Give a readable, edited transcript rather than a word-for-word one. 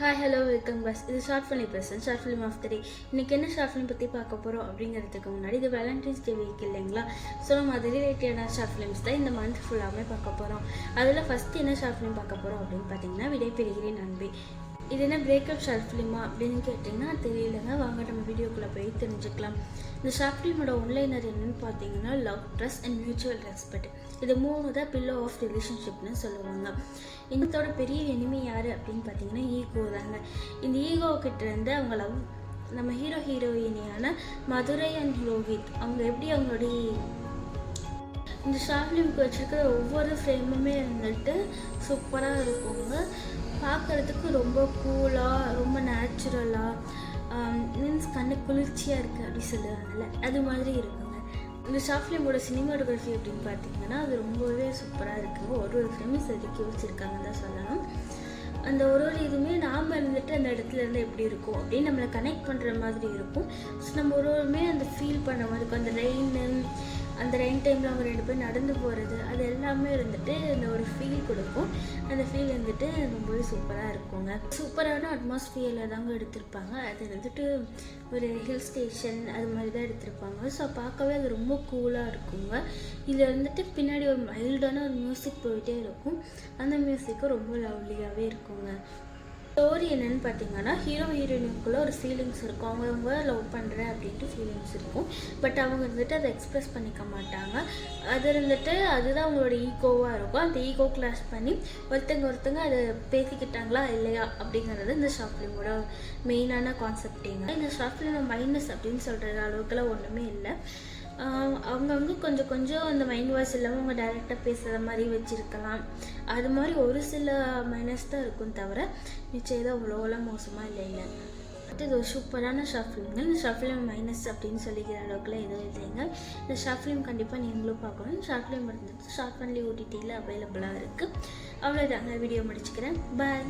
Hi hello welcome பஸ். இது short film person short film of the day. இன்றைக்கி என்ன ஷார்ட் ஃபிலிம் பற்றி பார்க்க போகிறோம் அப்படிங்கிறதுக்கு முன்னாடி இது வேலண்டைன்ஸ் டே வீக் இல்லைங்களா? ஸோ நம்ம அது ரிலேட்டடான ஷார்ட் ஃபிலிம்ஸ் தான் இந்த மந்த் ஃபுல்லாமே பார்க்க போகிறோம். அதில் ஃபஸ்ட்டு என்ன ஷார்ட் ஃபிலிம் பார்க்க போகிறோம் அப்படின்னு பார்த்தீங்கன்னா விடைபெறுகிறேன் அன்பே. இது என்ன பிரேக்கப் ஷார்ட் ஃபிலிமா அப்படின்னு கேட்டிங்கன்னா தெரியலங்க. வாங்க நம்ம வீடியோக்குள்ளே போய் தெரிஞ்சுக்கலாம். இந்த ஷார்ட் ஃபிலிமோட ஒன்லைனர் என்னன்னு பார்த்தீங்கன்னா love, trust and mutual respect. இது 3 தான் பில்லோ ஆஃப் ரிலேஷன்ஷிப்னு சொல்லுவாங்க. இன்னத்தோட பெரிய எனிமி யார் அப்படின்னு பார்த்தீங்கன்னா ஈகோ தாங்க. இந்த ஈகோ கிட்ட இருந்து அவங்க லவ் நம்ம ஹீரோயினியான மதுரை அண்ட் ரோஹித் அவங்க எப்படி அவங்களுடைய இந்த ஷார்ட் ஃபிலிமுக்கு வச்சுருக்கிற ஒவ்வொரு ஃப்ரேமுமே வந்துட்டு சூப்பராக இருக்குங்க. பார்க்குறதுக்கு ரொம்ப கூலாக, ரொம்ப நேச்சுரலாக, மீன்ஸ் கண்ணு குளிர்ச்சியாக இருக்குது அப்படி சொல்லுவாங்கல்ல, அது மாதிரி இருக்குங்க. இந்த ஷார்ட் ஃபிலிமோட சினிமாட்டோகிராஃபி அப்படின்னு பார்த்தீங்கன்னா அது ரொம்பவே சூப்பராக இருக்குங்க. ஒரு ஃப்ரேமும் செதுக்கி வச்சுருக்காங்கன்னு தான் சொல்லணும். அந்த ஒரு இதுவுமே நாம் இருந்துட்டு அந்த இடத்துல இருந்து எப்படி இருக்கும் அப்படின்னு நம்மளை கனெக்ட் பண்ணுற மாதிரி இருக்கும். ஸோ நம்ம ஒருவருமே அந்த ஃபீல் பண்ண மாதிரி இருக்கும். அந்த ரெயின் டைமில் அவங்க 2 பேர் நடந்து போகிறது அது எல்லாமே இருந்துட்டு அந்த ஒரு ஃபீல் கொடுக்கும். அந்த ஃபீல் வந்துட்டு ரொம்பவே சூப்பராக இருக்குங்க. சூப்பரான அட்மாஸ்ஃபியரில் தாங்க எடுத்திருப்பாங்க. அது வந்துட்டு ஒரு ஹில் ஸ்டேஷன் அது மாதிரி தான் எடுத்திருப்பாங்க. ஸோ பார்க்கவே அது ரொம்ப கூலாக இருக்குங்க. இதில் வந்துட்டு பின்னாடி ஒரு மைல்டான ஒரு மியூசிக் போயிட்டே இருக்கும். அந்த மியூசிக்கும் ரொம்ப லவ்லியாகவே இருக்குங்க. ஸ்டோரி என்னென்னு பார்த்தீங்கன்னா ஹீரோயினுக்குள்ளே ஒரு ஃபீலிங்ஸ் இருக்கும். அவங்க லவ் பண்ணுறேன் அப்படின்ட்டு ஃபீலிங்ஸ் இருக்கும். பட் அவங்க வந்துட்டு அதை எக்ஸ்ப்ரெஸ் பண்ணிக்க மாட்டாங்க. அது இருந்துட்டு அதுதான் அவங்களோட ஈகோவாக இருக்கும். அந்த ஈகோ கிளாஸ் பண்ணி ஒருத்தங்க அதை பேசிக்கிட்டாங்களா இல்லையா அப்படிங்கிறது இந்த ஷார்ட் ஃபிலிமோட மெயினான கான்செப்டிங்க. இந்த ஷார்ட் ஃபிலிம் மைனஸ் அப்படின்னு சொல்கிற அளவுக்குலாம் ஒன்றுமே இல்லை. அவங்கவுங்க கொஞ்சம் அந்த மைண்ட் வாய்ஸ் இல்லாமல் அவங்க டைரெக்டாக பேசுகிற மாதிரி வச்சுருக்கலாம். அது மாதிரி ஒரு சில மைனஸ் தான் இருக்கும், தவிர நிச்சயம் தான் அவ்வளோலாம் மோசமாக இல்லை. இது ஒரு சூப்பரான ஷார்ட் ஃபிலிம்ங்க. இந்த ஷார்ட் ஃபிலிம் மைனஸ் அப்படின்னு சொல்லிக்கிற அளவுக்குலாம் எதுவும் இல்லைங்க. இந்த ஷார்ட் ஃபிலிம் கண்டிப்பாக நீங்களும் பார்க்கணும். ஷார்ட் ஃபிலிம் இருந்தது ஷார்ட் ஒன்லி OTTயில் அவைலபிளாக இருக்குது. அவ்வளோதாங்க, வீடியோ முடிச்சுக்கிறேன். பாய்.